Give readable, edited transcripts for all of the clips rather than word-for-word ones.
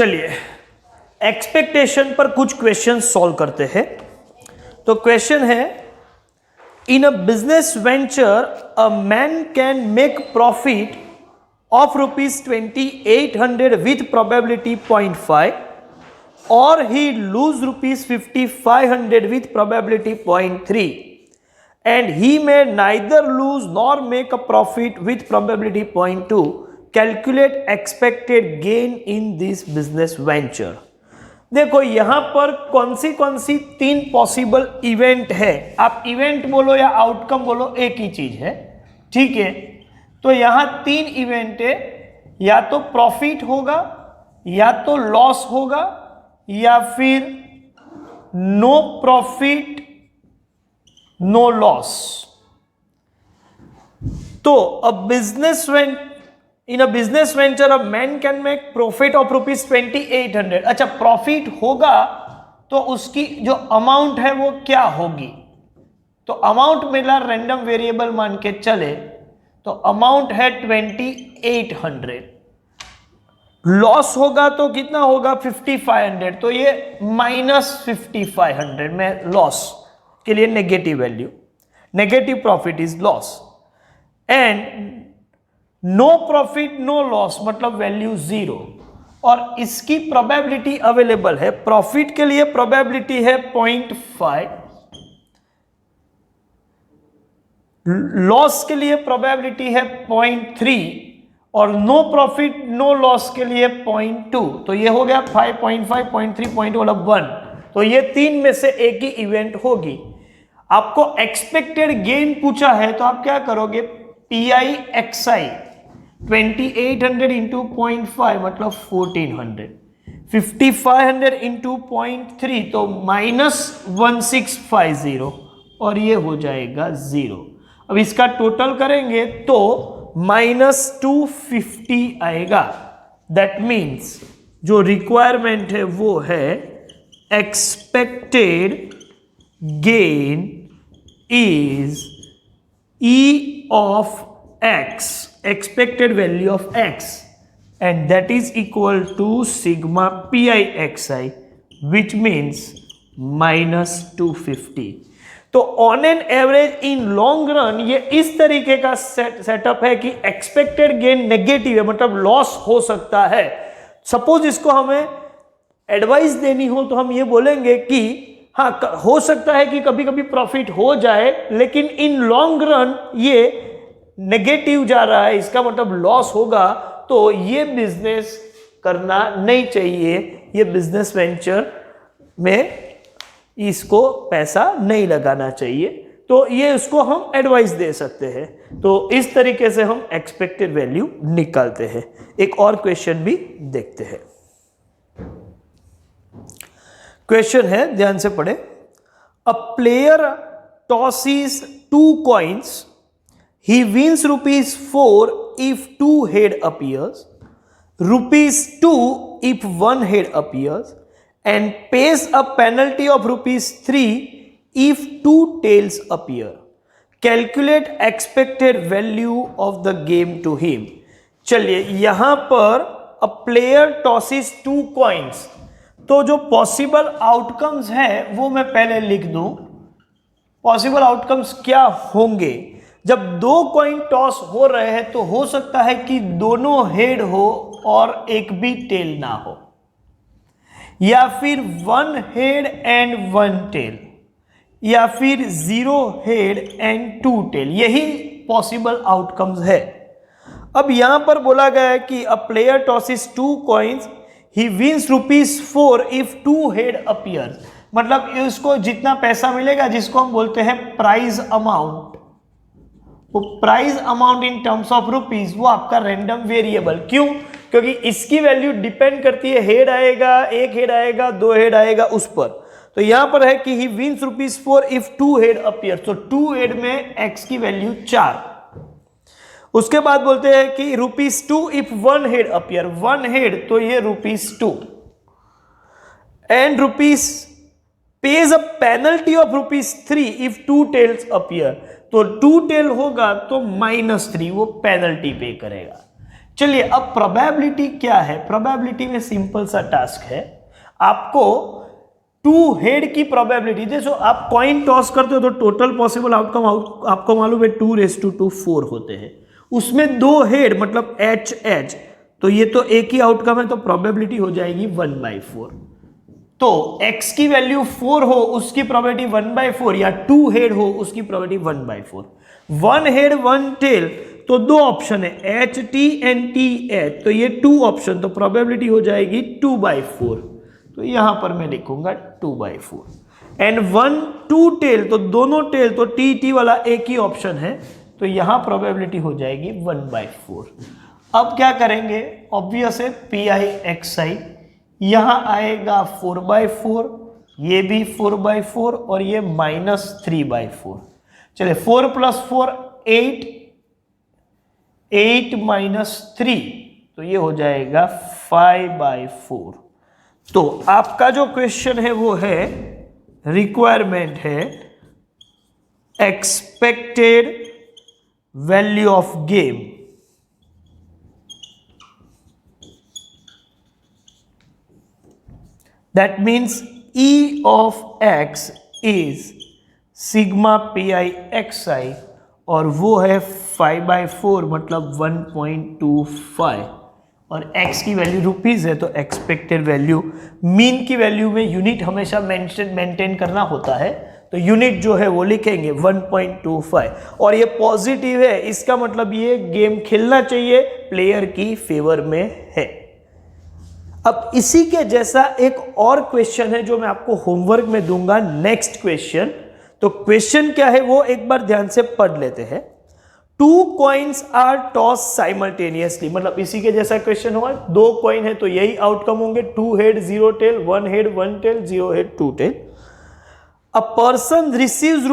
चलिए एक्सपेक्टेशन पर कुछ क्वेश्चन सॉल्व करते हैं। तो क्वेश्चन है, in a business venture a man can make profit of rupees 2800 with probability 0.5 or he lose rupees 5500 with probability 0.3 and he may neither lose nor make a profit with probability 0.2. Calculate expected gain in this business venture. देखो यहां पर कौन सी तीन possible event है, आप event बोलो या outcome बोलो एक ही चीज है, ठीक है। तो यहां तीन इवेंट है, या तो प्रॉफिट होगा, या तो लॉस होगा, या फिर नो प्रॉफिट नो लॉस। तो in a business venture a man can make profit of rupees 2800। अच्छा, प्रॉफिट होगा तो उसकी जो अमाउंट है वो क्या होगी, तो अमाउंट मिला रैंडम वेरिएबल मान के चले तो अमाउंट है 2800। लॉस होगा तो कितना होगा 5500, तो ये -5500 में लॉस के लिए negative value, negative profit is loss. And no profit no loss मतलब वैल्यू 0, और इसकी प्रोबेबिलिटी अवेलेबल है। प्रॉफिट के लिए प्रोबेबिलिटी है 0.5, लॉस के लिए प्रोबेबिलिटी है 0.3 और नो प्रॉफिट नो लॉस के लिए 0.2। तो ये हो गया 5.5, 0.3, 0.1। तो ये तीन में से एक ही इवेंट होगी। आपको एक्सपेक्टेड गेन पूछा है तो आप क्या करोगे, PIXI 2800 इंटू 0.5 मतलब 1400, 5500 इंटू 0.3 तो -1650 और ये हो जाएगा 0। अब इसका टोटल करेंगे तो -250 आएगा। दैट मीन्स जो रिक्वायरमेंट है वो है expected gain is E of x, expected value of x, and that is equal to sigma PIXI, which means -250। तो on an average in long run ये इस तरीके का सेटअप है कि एक्सपेक्टेड गेन नेगेटिव है, मतलब लॉस हो सकता है। सपोज इसको हमें एडवाइस देनी हो तो हम ये बोलेंगे कि हाँ, हो सकता है कि कभी कभी प्रॉफिट हो जाए, लेकिन इन लॉन्ग रन ये नेगेटिव जा रहा है, इसका मतलब लॉस होगा। तो ये बिजनेस करना नहीं चाहिए, ये बिजनेस वेंचर में इसको पैसा नहीं लगाना चाहिए। तो ये उसको हम एडवाइस दे सकते हैं। तो इस तरीके से हम एक्सपेक्टेड वैल्यू निकालते हैं। एक और क्वेश्चन भी देखते हैं। क्वेश्चन है, ध्यान से पढ़े। A player tosses 2 coins, he wins ₹4 if 2 head appears, ₹2 if 1 head appears, and pays a penalty of ₹3 if 2 tails appear. Calculate expected value of the game to him. चलिए यहां पर a player tosses 2 coins, तो जो possible outcomes है वो मैं पहले लिख दूं। पॉसिबल आउटकम्स क्या होंगे, जब 2 कॉइन टॉस हो रहे हैं तो हो सकता है कि दोनों हेड हो और एक भी टेल ना हो, या फिर 1 हेड एंड 1 टेल, या फिर 0 हेड एंड 2 टेल। यही पॉसिबल आउटकम्स है। अब यहां पर बोला गया है कि a player tosses 2 coins, he wins ₹4 if 2 head appears, मतलब उसको जितना पैसा मिलेगा जिसको हम बोलते हैं प्राइज अमाउंट, वो prize amount in terms of rupees वो आपका रैंडम वेरिएबल। क्यों? क्योंकि इसकी वैल्यू डिपेंड करती है, हेड आएगा, 1 हेड आएगा, 2 हेड आएगा उस पर। तो यहां पर है कि ही विंस ₹4 इफ 2 हेड अपीयर्स, तो 2 हेड में x की वैल्यू 4। उसके बाद बोलते हैं कि ₹2 इफ 1 हेड अपीयर, 1 हेड तो ये ₹2, and rupees pays a penalty of ₹3 if 2 tails appear, तो 2 टेल होगा तो -3 वो पेनल्टी पे करेगा। चलिए अब प्रोबेबिलिटी क्या है? प्रोबेबिलिटी में सिंपल सा टास्क है, आपको टू हेड की प्रोबेबिलिटी, जैसे आप कॉइन टॉस करते हो तो टोटल पॉसिबल आउटकम आपको मालूम है 2 to 4 होते हैं, उसमें 2 हेड मतलब एच एच, तो ये तो एक ही आउटकम है, तो प्रोबेबिलिटी हो जाएगी 1/4। तो x की वैल्यू 4 हो उसकी प्रोबेबिलिटी 1/4, या 2 हेड हो उसकी प्रोबेबिलिटी 1/4। 1 हेड 1 टेल, तो 2 ऑप्शन है H T and T H, तो ये 2 ऑप्शन, तो प्रोबेबिलिटी हो जाएगी 2/4, तो यहां पर मैं लिखूंगा 2/4। एंड 1 2 टेल, तो दोनों टेल, तो टी टी वाला एक ही ऑप्शन है, तो यहां प्रोबेबिलिटी हो जाएगी 1/4। अब क्या करेंगे? ऑब्वियस है पी आई एक्स आई, यहां आएगा 4/4, ये भी 4/4 और ये -3/4। चलिए 4 + 4 8, 8 - 3, तो ये हो जाएगा 5/4। तो आपका जो क्वेश्चन है वो है, रिक्वायरमेंट है expected value of game. That means E of x is sigma pi xi, और वो है 5/4 मतलब 1.25, और x की वैल्यू रुपीज है, तो एक्सपेक्टेड वैल्यू, मीन की वैल्यू में यूनिट हमेशा मेंटेन करना होता है, तो यूनिट जो है वो लिखेंगे 1.25, और ये पॉजिटिव है, इसका मतलब ये गेम खेलना चाहिए प्लेयर की फेवर में है। अब इसी के जैसा एक और क्वेश्चन है जो मैं आपको होमवर्क में दूंगा, नेक्स्ट क्वेश्चन। तो क्वेश्चन क्या है वो एक बार ध्यान से पढ़ लेते हैं। 2 कॉइन्स आर टॉस साइमल्टेनियसली, मतलब इसी के जैसा क्वेश्चन होगा, 2 कॉइन है तो यही आउटकम होंगे, 2 head 0 tail, 1 head 1 tail, 0 head 2 tail. A person receives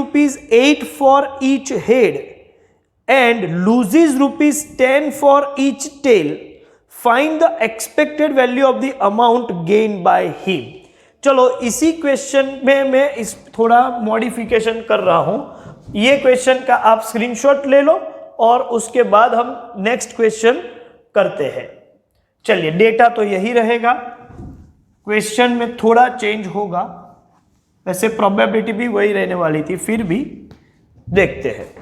₹8 for each head and loses ₹10 for each tail, find the expected value of the amount gain by him. चलो इसी क्वेश्चन में मैं इस थोड़ा मॉडिफिकेशन कर रहा हूं, ये क्वेश्चन का आप स्क्रीनशॉट ले लो और उसके बाद हम नेक्स्ट क्वेश्चन करते हैं। चलिए डेटा तो यही रहेगा, क्वेश्चन में थोड़ा चेंज होगा, वैसे प्रोबेबिलिटी भी वही रहने वाली थी, फिर भी देखते हैं।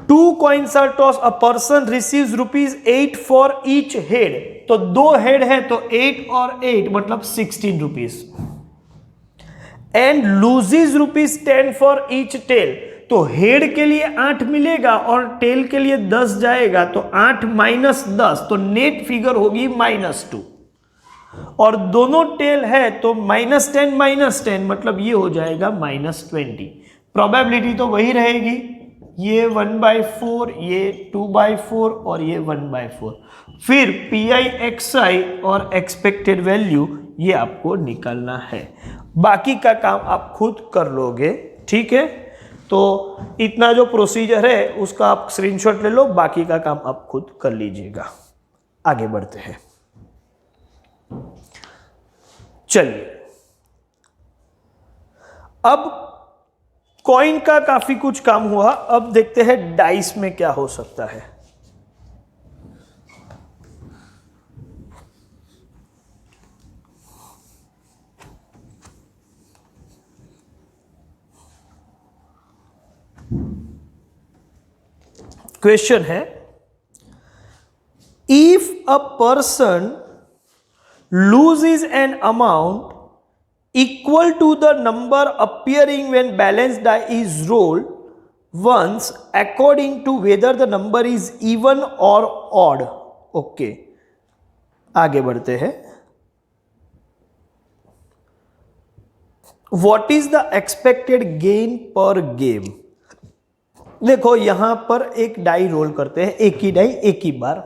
2 coins are tossed, a person receives ₹8 for each head, तो 2 हेड है तो 8 और 8 मतलब 16 rupees, and loses ₹10 for each tail, तो हेड के लिए 8 मिलेगा और टेल के लिए 10 जाएगा, तो 8 - 10, तो नेट फिगर होगी -2, और दोनों टेल है तो -10 मतलब ये हो जाएगा -20। प्रोबेबिलिटी तो वही रहेगी, ये 1/4, ये 2/4 और ये 1/4। फिर PI/XI और एक्सपेक्टेड वैल्यू ये आपको निकालना है, बाकी का काम आप खुद कर लोगे, ठीक है। तो इतना जो प्रोसीजर है उसका आप स्क्रीनशॉट ले लो, बाकी का काम आप खुद कर लीजिएगा। आगे बढ़ते हैं। चलिए अब कॉइन का काफी कुछ काम हुआ, अब देखते हैं डाइस में क्या हो सकता है। क्वेश्चन है, if a person loses an amount equal to the number appearing when balance die is rolled once according to whether the number is even or odd. Okay, आगे बढ़ते हैं। What is the expected gain per game? देखो यहां पर एक die roll करते हैं, एक ही डाई एक ही बार,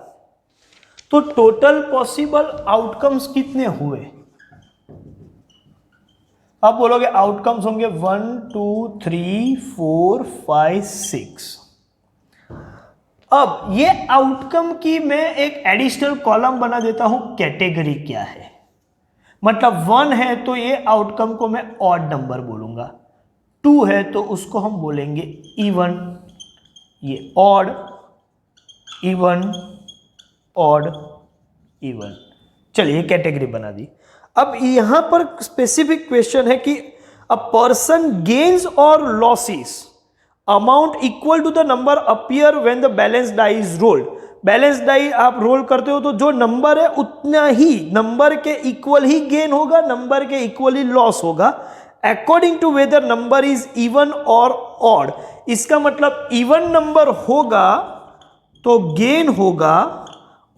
तो टोटल पॉसिबल आउटकम्स कितने हुए? आप बोलोगे आउटकम्स होंगे 1 2 3 4 5 6। अब ये आउटकम की मैं एक एडिशनल कॉलम बना देता हूं, कैटेगरी क्या है, मतलब 1 है तो ये आउटकम को मैं ऑड नंबर बोलूंगा, 2 है तो उसको हम बोलेंगे इवन, ये ऑड, इवन, ऑड, इवन। चलिए कैटेगरी बना दी। अब यहां पर स्पेसिफिक क्वेश्चन है कि अ पर्सन गेन्स और losses amount equal to the number appear when the balance die is rolled. Balance die आप रोल करते हो तो जो नंबर है उतना ही नंबर के इक्वल ही गेन होगा, नंबर के इक्वल ही लॉस होगा, according to whether number is even और ऑड। इसका मतलब इवन नंबर होगा तो गेन होगा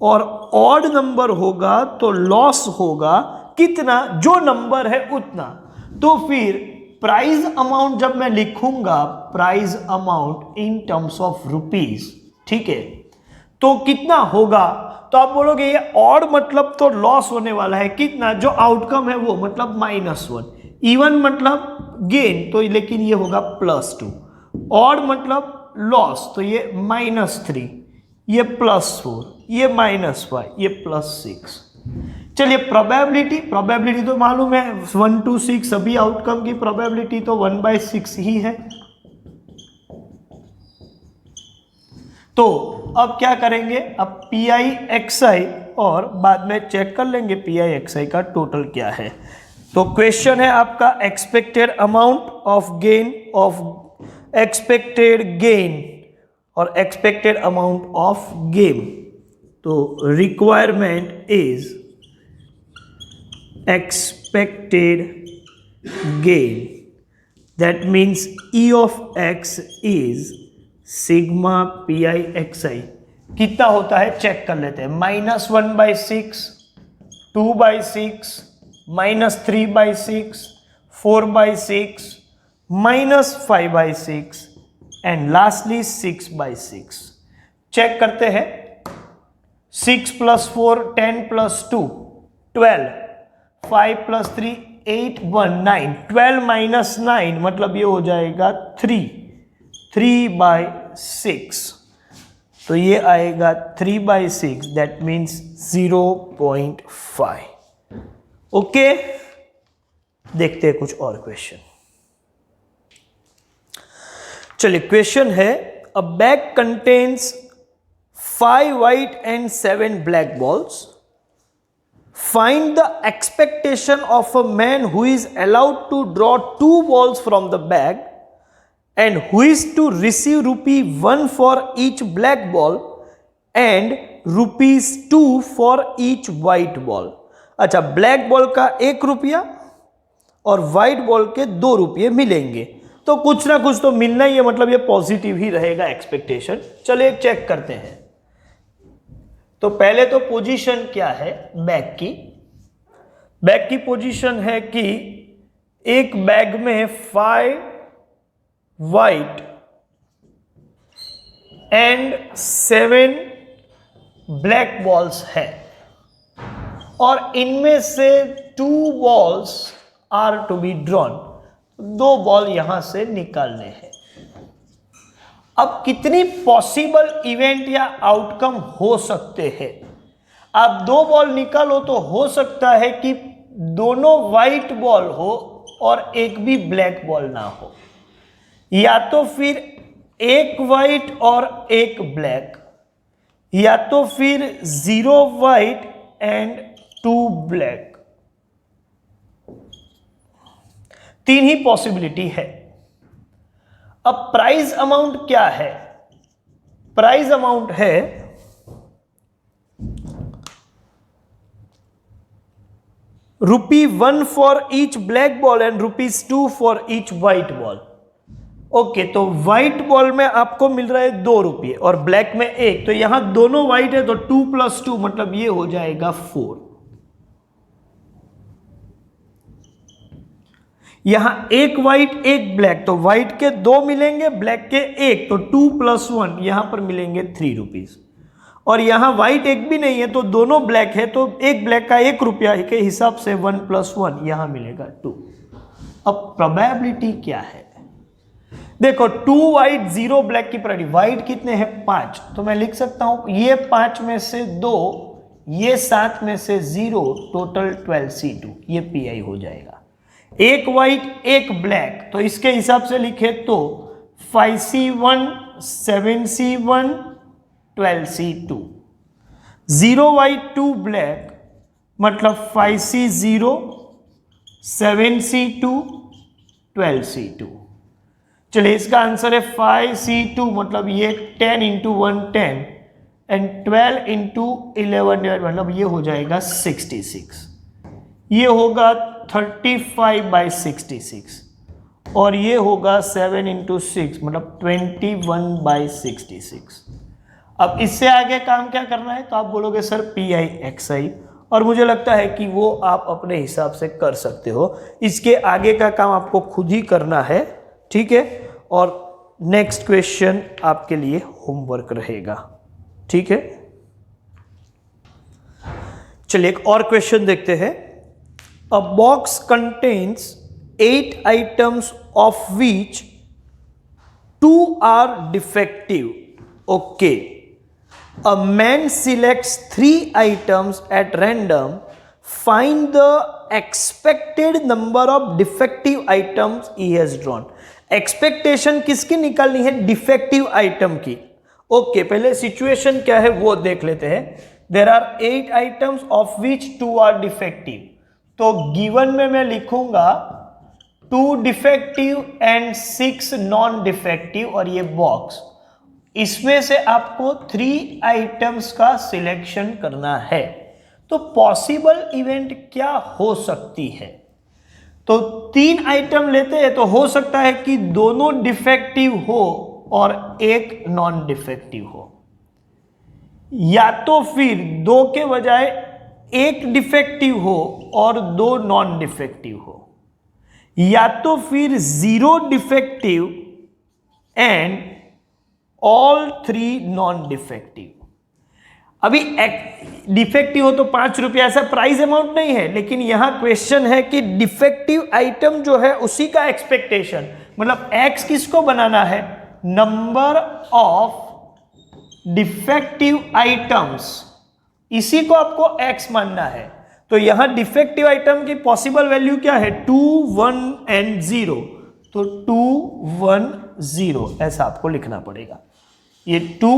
और ऑड नंबर होगा तो लॉस होगा। कितना? जो नंबर है उतना। तो फिर प्राइस अमाउंट जब मैं लिखूंगा, price amount in terms of rupees, ठीक है, तो कितना होगा? तो आप बोलोगे ये ऑड मतलब तो लॉस होने वाला है, कितना? जो आउटकम है वो, मतलब -1। इवन मतलब गेन, तो लेकिन ये होगा +2। ऑड मतलब लॉस, तो ये -3, ये +4, ये -5, ये +6। चलिए प्रोबेबिलिटी तो मालूम है 1 to 6 सभी आउटकम की प्रोबेबिलिटी तो 1/6 ही है। तो अब क्या करेंगे? अब PI/XI और बाद में चेक कर लेंगे PI/XI का टोटल क्या है। तो क्वेश्चन है आपका expected amount of gain of expected gain और एक्सपेक्टेड अमाउंट ऑफ गेन। तो requirement is expected gain, that means E of X is sigma PI/XI। कितना होता है चेक कर लेते हैं। -1/6, 2/6, -3/6, 4/6, -5/6 एंड लास्टली 6/6। चेक करते हैं। 6 + 4 10 + 2 12, 5 + 3 8 1 9, 12 - 9 मतलब ये हो जाएगा 3/6। तो ये आएगा 3/6, दैट मीन्स 0.5। ओके, देखते हैं कुछ और क्वेश्चन। चलिए क्वेश्चन है, अ bag contains 5 white and 7 black balls. Find the expectation of a man who is allowed to draw 2 balls from the bag and who is to receive ₹1 for each black ball and ₹2 for each white ball। अच्छा, black ball का ₹1 और white ball के ₹2 मिलेंगे, तो कुछ ना कुछ तो मिलना ही है, मतलब ये पॉजिटिव ही रहेगा एक्सपेक्टेशन। चलिए चेक करते हैं। तो पहले तो पोजीशन क्या है बैग की? बैग की पोजीशन है कि एक बैग में 5 वाइट एंड 7 ब्लैक बॉल्स है और इनमें से 2 balls are to be drawn. 2 ball यहां से निकालने हैं। अब कितनी पॉसिबल इवेंट या आउटकम हो सकते हैं? आप 2 बॉल निकालो तो हो सकता है कि दोनों व्हाइट बॉल हो और एक भी ब्लैक बॉल ना हो, या तो फिर एक व्हाइट और एक ब्लैक, या तो फिर 0 white and 2 black. 3 he possibility है। अब प्राइस अमाउंट क्या है? प्राइस अमाउंट है ₹1 for each black ball and ₹2 for each white ball. Okay, तो व्हाइट बॉल में आपको मिल रहा है ₹2 और ब्लैक में 1, तो यहां दोनों व्हाइट है तो 2 + 2 मतलब ये हो जाएगा 4। यहां एक व्हाइट एक ब्लैक, तो व्हाइट के 2 मिलेंगे, ब्लैक के 1, तो 2 + 1 यहां पर मिलेंगे ₹3। और यहां व्हाइट एक भी नहीं है तो दोनों ब्लैक है, तो एक ब्लैक का ₹1 के हिसाब से 1 + 1 यहां मिलेगा 2। अब प्रोबेबिलिटी क्या है? देखो 2 व्हाइट 0 ब्लैक की प्रोबेबिलिटी, व्हाइट कितने हैं 5, तो मैं लिख सकता हूं ये 5 में से 2, ये 7 में से 0, टोटल 12C2, ये PI हो जाएगा। एक व्हाइट एक ब्लैक, तो इसके हिसाब से लिखे तो 5C1 7C1 12C2, 0Y2 black मतलब 5C0, 7C2, 12C2। चलिए इसका आंसर है 5C2 मतलब ये 10 इंटू 1 10 एंड 12 इंटू 11 मतलब ये हो जाएगा 66, ये होगा 35/66 और ये होगा 7 इंटू 6 मतलब 21/66। अब इससे आगे काम क्या करना है, तो आप बोलोगे सर PIXI, और मुझे लगता है कि वो आप अपने हिसाब से कर सकते हो। इसके आगे का काम आपको खुद ही करना है, ठीक है। और नेक्स्ट क्वेश्चन आपके लिए होमवर्क रहेगा, ठीक है। चलिए एक और क्वेश्चन देखते हैं। अ box contains 8 items of which 2 are defective. Okay. A man selects 3 items at random. Find the expected number of defective items he has drawn. Expectation किसकी निकालनी है, डिफेक्टिव आइटम की। ओके, पहले सिचुएशन क्या है वो देख लेते हैं। There are 8 items of which 2 are defective. तो गिवन में मैं लिखूंगा 2 डिफेक्टिव एंड 6 नॉन डिफेक्टिव, और ये बॉक्स, इसमें से आपको 3 आइटम्स का सिलेक्शन करना है। तो पॉसिबल इवेंट क्या हो सकती है, तो 3 आइटम लेते हैं तो हो सकता है कि दोनों डिफेक्टिव हो और एक नॉन डिफेक्टिव हो, या तो फिर 2 के बजाय 1 डिफेक्टिव हो और 2 नॉन डिफेक्टिव हो, या तो फिर 0 defective and all 3 non defective. अभी डिफेक्टिव हो तो 5 रुपया, ऐसा प्राइस अमाउंट नहीं है, लेकिन यहां क्वेश्चन है कि डिफेक्टिव आइटम जो है उसी का एक्सपेक्टेशन, मतलब एक्स किसको बनाना है, नंबर ऑफ डिफेक्टिव आइटम्स, इसी को आपको एक्स मानना है। तो यहां डिफेक्टिव आइटम की पॉसिबल वैल्यू क्या है, 2 1 एंड 0, तो 2 1 0 ऐसा आपको लिखना पड़ेगा। ये 2,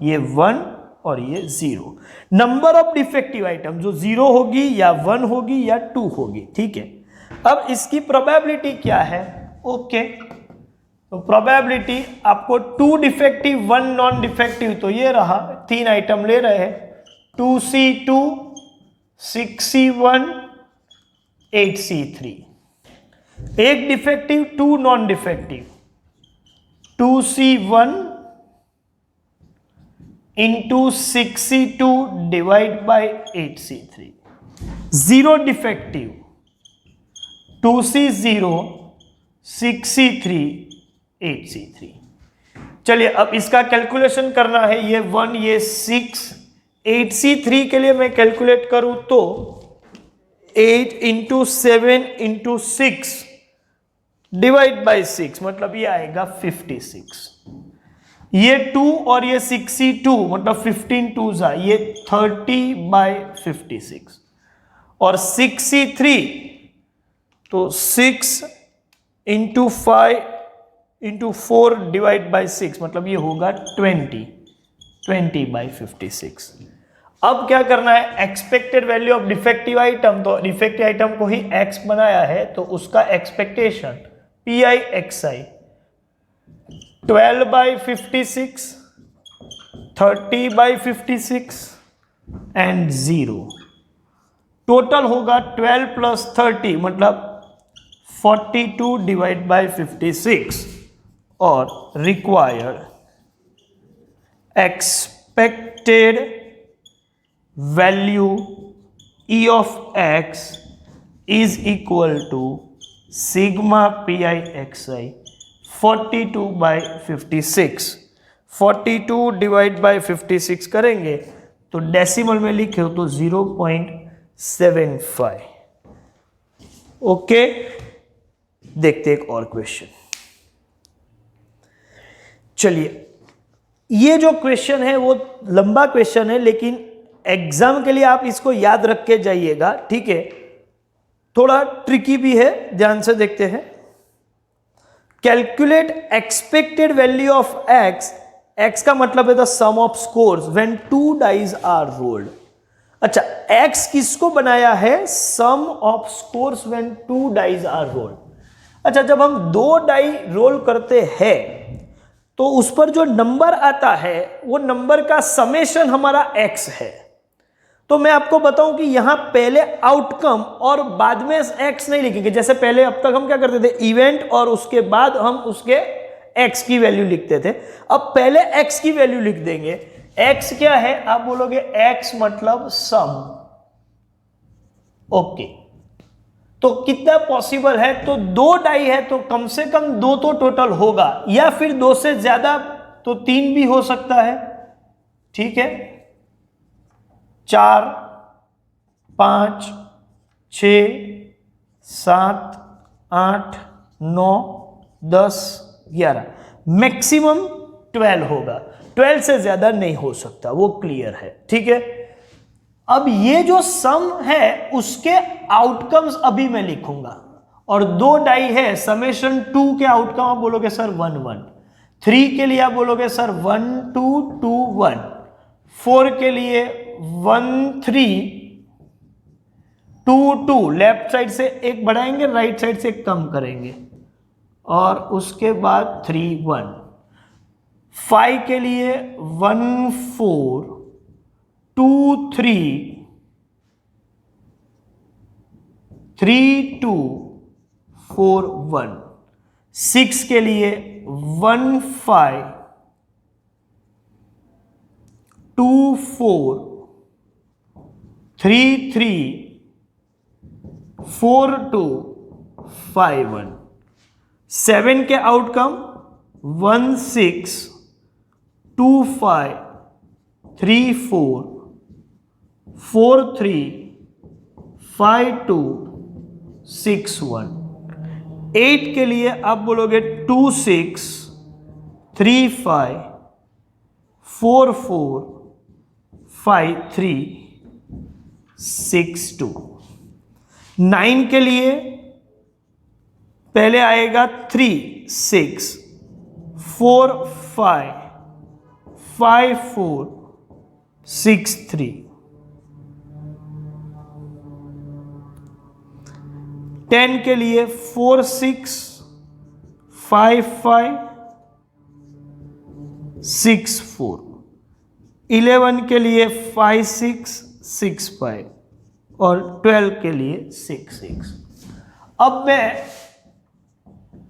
ये 1 और ये 0। नंबर ऑफ डिफेक्टिव आइटम जो 0 होगी या 1 होगी या 2 होगी, ठीक है। अब इसकी प्रोबेबिलिटी क्या है, ओके, तो प्रोबेबिलिटी आपको 2 डिफेक्टिव 1 नॉन डिफेक्टिव, तो ये रहा, 3 आइटम ले रहे हैं, 2C2 6C1 8C3, 1 defective 2 non defective, 2C1 into 6C2 divide by 8C3, 0 defective 2C0 6C3 8C3। चलिए अब इसका कैलकुलेशन करना है, ये 1 ये 6, 8C3 के लिए मैं कैलकुलेट करूं तो 8 इंटू 7 इंटू 6 डिवाइड बाई 6 मतलब ये आएगा 56। ये 2 और ये 6C2 मतलब 15 2 ये 30/56, और 6C3 तो 6 इंटू 5 इंटू 4 डिवाइड बाई 6 मतलब ये होगा 20/56। अब क्या करना है, expected value of defective item, तो डिफेक्टिव आइटम को ही x बनाया है तो उसका एक्सपेक्टेशन PIXI 12/56, 30/56 एंड 0। टोटल होगा 12 + 30 मतलब 42 डिवाइड बाई 56, और required expected value E of x is equal to sigma PIXI 42/56। 42 divide by 56 करेंगे तो डेसिमल में लिखे हो तो 0.75। ओके, देखते एक और क्वेश्चन। चलिए, ये जो क्वेश्चन है वो लंबा क्वेश्चन है, लेकिन एग्जाम के लिए आप इसको याद रख के जाइएगा, ठीक है। थोड़ा ट्रिकी भी है, ध्यान से देखते हैं। Calculate expected value of x x का मतलब है the sum of scores when 2 dies are rolled. अच्छा, x किसको बनाया है? Sum of scores when 2 dies are rolled. अच्छा, जब हम 2 डाई रोल करते हैं तो उस पर जो नंबर आता है वो नंबर का समेशन हमारा x है। तो मैं आपको बताऊं कि यहां पहले आउटकम और बाद में x नहीं लिखेंगे। जैसे पहले अब तक हम क्या करते थे, इवेंट और उसके बाद हम उसके x की वैल्यू लिखते थे। अब पहले x की वैल्यू लिख देंगे। x क्या है? आप बोलोगे x मतलब सम। ओके, तो कितना पॉसिबल है? तो 2 डाई है तो कम से कम 2 तो टोटल होगा, या फिर 2 से ज्यादा तो 3 भी हो सकता है। ठीक है, 4, 5, 6, 7, 8, 9, 10, 11, मैक्सिमम 12 होगा। 12 से ज्यादा नहीं हो सकता, वो क्लियर है। ठीक है, अब ये जो सम है उसके आउटकम्स अभी मैं लिखूंगा, और 2 डाई है, समेशन 2 के आउटकम आप बोलोगे सर 1 1, 3 के लिए आप बोलोगे सर 1 2 2 1, 4 के लिए 1 3 2 2, लेफ्ट साइड से एक बढ़ाएंगे, राइट साइड से एक कम करेंगे, और उसके बाद 3 1, 5 के लिए 1 4 2 3 3 2 4 1, 6 के लिए 1 5 2 4 3 3 4 2 5 1, 7 के आउटकम 1 6 2 5 3 4 4 3 5 2 6 1, 8 के लिए आप बोलोगे 2 6 3 5 4 4 5 3 6 2, 9 के लिए पहले आएगा 3 6 4 5 5 4 6 3, 10 के लिए 4 6 5 5 6 4, 11 के लिए 5 6 6 5, और 12 के लिए 6 6। अब मैं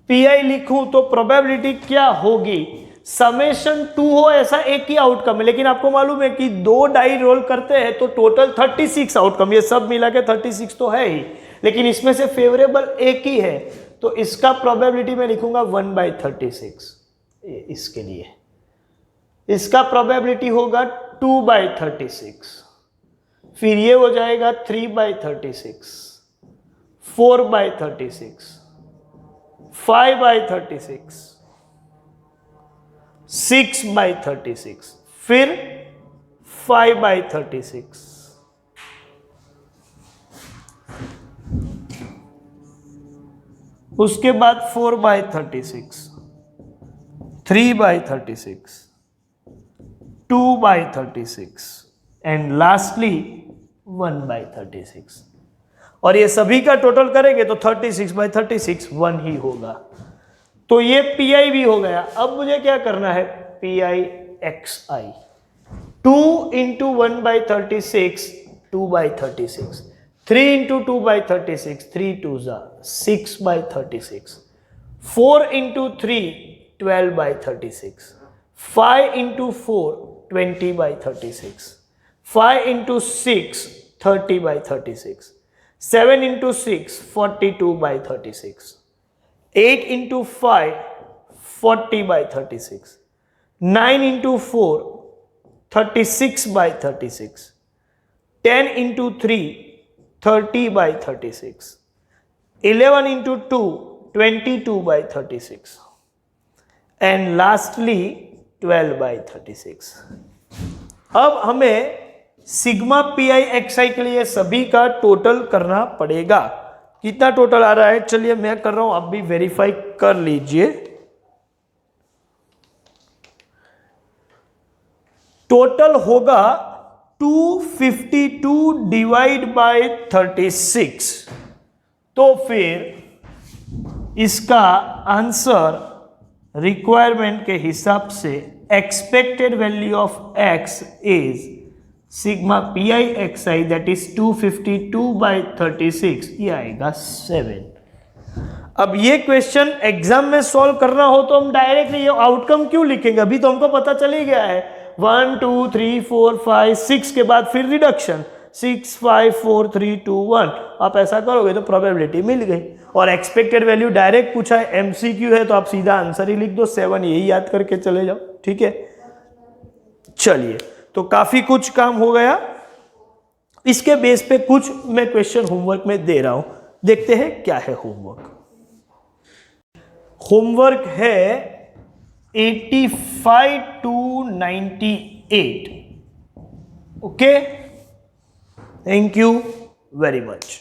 पीआई लिखूं तो प्रोबेबिलिटी क्या होगी? समेशन 2 हो ऐसा एक ही आउटकम है, लेकिन आपको मालूम है कि 2 डाई रोल करते हैं तो टोटल 36 आउटकम, ये सब मिला के 36 तो है ही, लेकिन इसमें से फेवरेबल एक ही है, तो इसका प्रोबेबिलिटी मैं लिखूंगा 1/36। इसके लिए इसका प्रोबेबिलिटी होगा 2/36, फिर ये हो जाएगा 3/36, 4/36, 5/36, 6/36, फिर 5/36, उसके बाद 4/36, 3/36, 2/36, एंड लास्टली 1/36। और ये सभी का टोटल करेंगे तो 36/36 1 ही होगा। तो ये पीआई भी हो गया। अब मुझे क्या करना है? Pi x I, 2 into 1/36 2/36, 3 into 2/36 3 2 6/36, 4 into 3 12/36, 5 into 4 20/36, 5 into 6 30/36, 7 into 6 42/36, 8 into 5 40/36, 9 into 4 36/36, 10 into 3 30/36, 11 into 2 22/36, and lastly 12/36। अब हमें सिग्मा पी आई एक्स आई के लिए सभी का टोटल करना पड़ेगा। कितना टोटल आ रहा है? चलिए मैं कर रहा हूं, आप भी वेरीफाई कर लीजिए। टोटल होगा 252 डिवाइड बाय 36। तो फिर इसका आंसर रिक्वायरमेंट के हिसाब से expected value of x is sigma P I x I, that is 252 by 36, ये आएगा 7। अब ये क्वेश्चन एग्जाम में सॉल्व करना हो तो हम डायरेक्ट ये आउटकम क्यों लिखेंगे, अभी तो हमको पता चल ही गया है 1 2 3 4 5 6 के बाद फिर रिडक्शन 6 5 4 3 2 1। आप ऐसा करोगे तो प्रोबेबिलिटी मिल गई, और एक्सपेक्टेड वैल्यू डायरेक्ट पूछा है, एमसीक्यू है तो आप सीधा आंसर ही लिख दो 7, यही याद करके चले जाओ। ठीक है, चलिए, तो काफी कुछ काम हो गया। इसके बेस पे कुछ मैं क्वेश्चन होमवर्क में दे रहा हूं, देखते हैं क्या है होमवर्क। होमवर्क है 85 to 98। Okay, thank you very much.